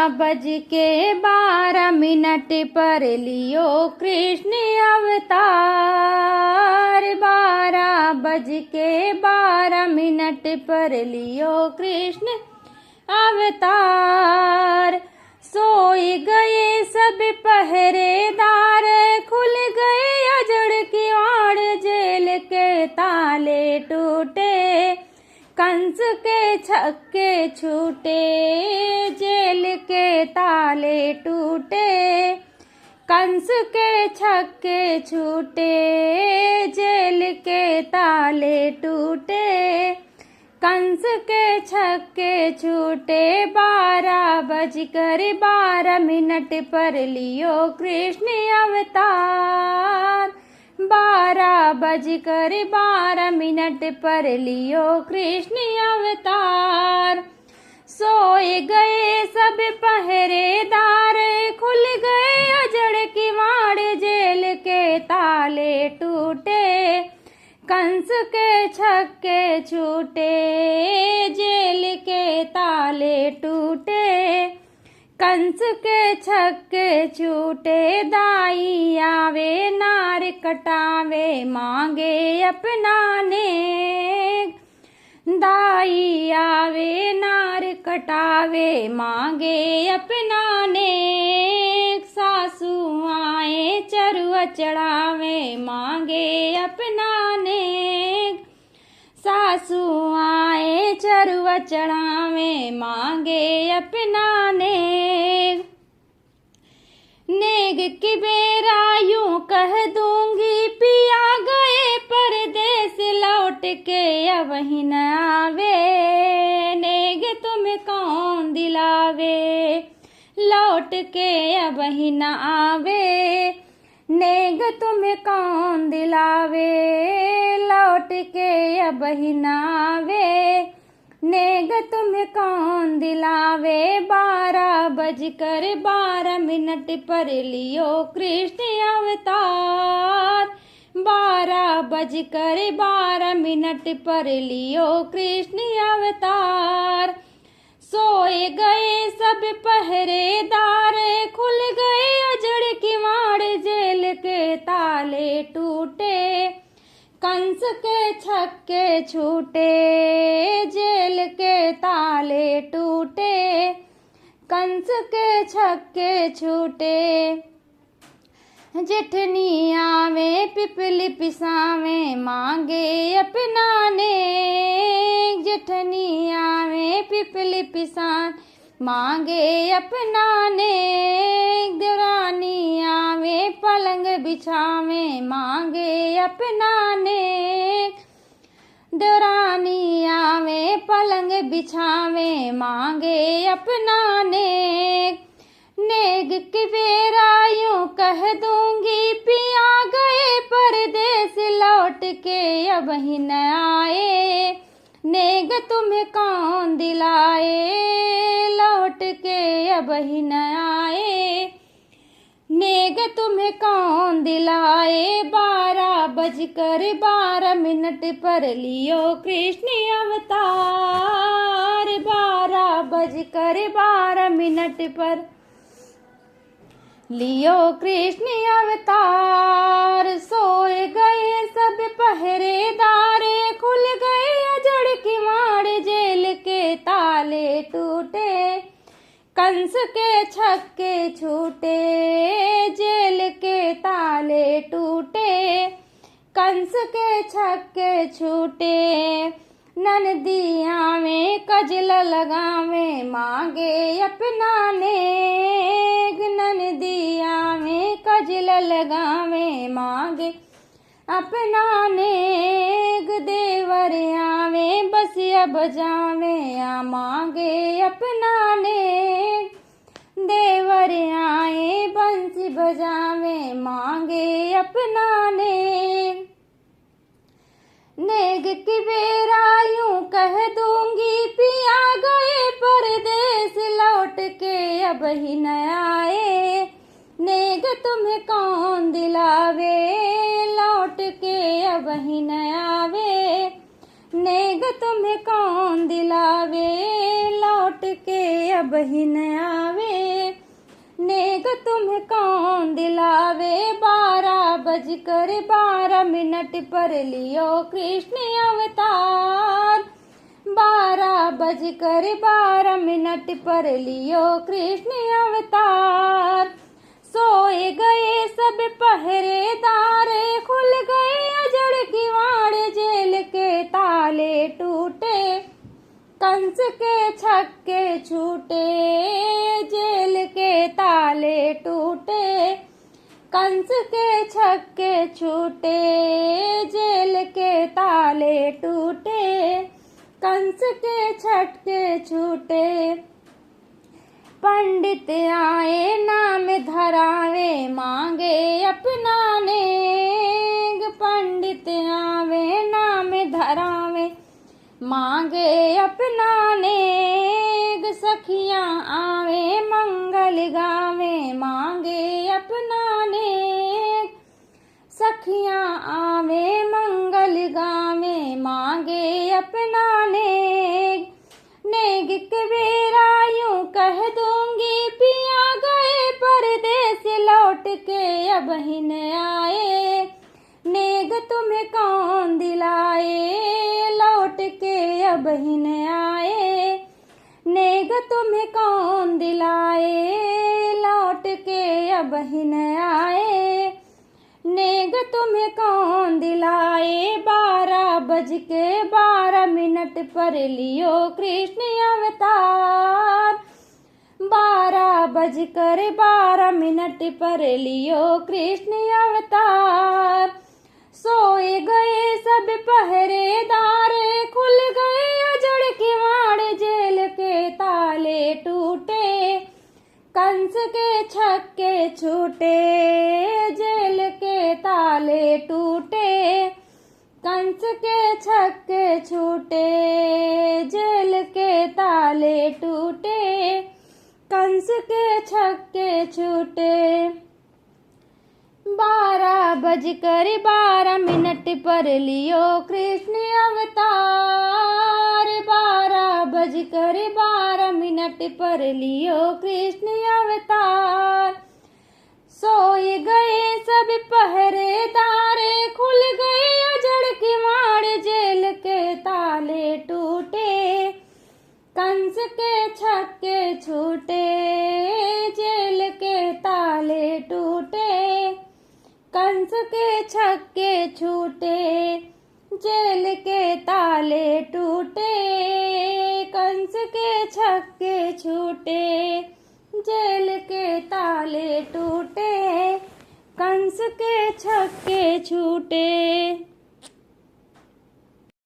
12 पर लियो कृष्ण अवतार। 12 पर लियो कृष्ण अवतार। सोई गए सब पहरेदार, खुल गए अजड़ किवाड़, जेल के ताले टूटे, कंस के छक्के छूटे। जेल के ताले टूटे, कंस के छक्के छूटे। जेल के ताले टूटे, कंस के छक्के छूटे। 12 पर लियो कृष्ण अवतार। 12 पर लियो कृष्ण अवतार। सोए गए सब पहरेदार, खुल गए अजड़ किवाड़, जेल के ताले टूटे, कंस के छक्के छूटे। जेल के ताले टूटे, कंस के छक्के छूटे। दाई आवे नार कटावे, मांगे अपना नेक। दाई आवे नार कटावे, मांगे अपना नेक। सासू आए चरुआ चढ़ावे, मांगे अपना नेक। सासू आए चरुआ चढ़ावे, मांगे अपना नेक। नेग की बेरा यूं कह दूंगी, पिया गए परदेस, लौट के वही न आवे। नेग तुम्हें कौन दिलावे, लौट के वही न आवे। नेग तुम्हें कौन दिलावे, लौट के वही न आवे। नेग तुम्हें कौन दिलावे। 12 पर लियो कृष्ण अवतार। 12 पर लियो कृष्ण अवतार। सोए गए सब पहरेदार, खुल गए अजड़ किवाड़, जेल के ताले टूटे, कंस के छक्के छूटे। जेल के ताले टूटे, कंस के छक्के छूटे। जेठनी आवे पिपली पिसावे, मांगे अपना नेक। जेठनी आवे पिपली पिसान, मांगे अपना नेक। देवरानी आवे पलंग बिछावे, मांगे अपना नेक। देवरानी आवे पलंग बिछावे, मांगे अपना नेक। नेग की बेरा यूं कह दूंगी, पिया गए परदेस, लौट के वही न आए। नेग तुम्हें कौन दिलाए, लौट के वही न आए। नेग तुम्हें कौन दिलाए। 12 पर लियो कृष्ण अवतार। 12 पर लियो कृष्ण अवतार। सोए गए सब पहरेदार, खुल गए अजड़ किवाड़, जेल के ताले टूटे, कंस के छक्के छूटे। जेल के ताले टूटे, कंस के छक्के छूटे। ननदिया में कजल लगावे, मांगे अपना नेक। ननदिया में कजल लगावे, मांगे अपना नेक। देवर आवे बसिया बजावे, मांगे अपना नेक। देवर आए बंसी बजावे, मांगे अपना नेक। नेग की बेरा यूं कह दूंगी, पिया गए परदेस, लौट के वही न आए। नेग तुम्हें कौन दिलावे, लौट के वही न आवे। नेग तुम्हें कौन दिलावे, लौट के अब ही न आवे, नेग तुम्हें कौन दिलावे। 12:12 पर लियो कृष्ण अवतार, 12:12 पर लियो कृष्ण अवतार। सोए गए सब पहरेदार, खुल गए अजड़ की वाड़, जेल के ताले टूटे, कंस के छक्के छूटे। जेल के ताले टूटे, कंस के छक्के छूटे। जेल के ताले टूटे, कंस के छक्के छूटे। पंडित आए नाम धरावे, मांगे अपना नेग। पंडित आवे नाम धरावे, मांगे अपना नेग। सखियां आवे मंगल गावे, मांगे अपना नेग। सखियां आवे मंगल गावे, मांगे अपना नेग। नेग के बेरा यूं कह दूंगी, पिया गए परदेस लौट के अब ही न आए। नेग तुम्हें कौन दिलाए, लौट के अब ही न आए। नेग तुम्हें कौन दिलाए, लौट के अब ही न आए। नेग तुम्हें कौन दिलाए। 12:12 पर लियो कृष्ण अवतार, 12:12 पर लियो कृष्ण अवतार। सोए गए सब पहरेदार, खुल गए अजड़ की वाड़, जेल के ताले टूटे, कंस के छक्के छूटे। जेल के ताले टूटे, कंस के छक्के छूटे। जेल के ताले टूटे, कंस के छक्के छूटे। 12:12 पर लियो कृष्ण अवतार, 12:12 पर लियो कृष्ण अवतार। सोए गए सब पहरेदार, खुल गए अजड़ की वाड़, जेल के ताले टूटे, कंस के छक्के छूटे। जेल के ताले टूटे, कंस के छक्के छूटे। जेल के ताले टूटे, कंस के छक्के छूटे। जेल के ताले टूटे, कंस के छक्के छूटे।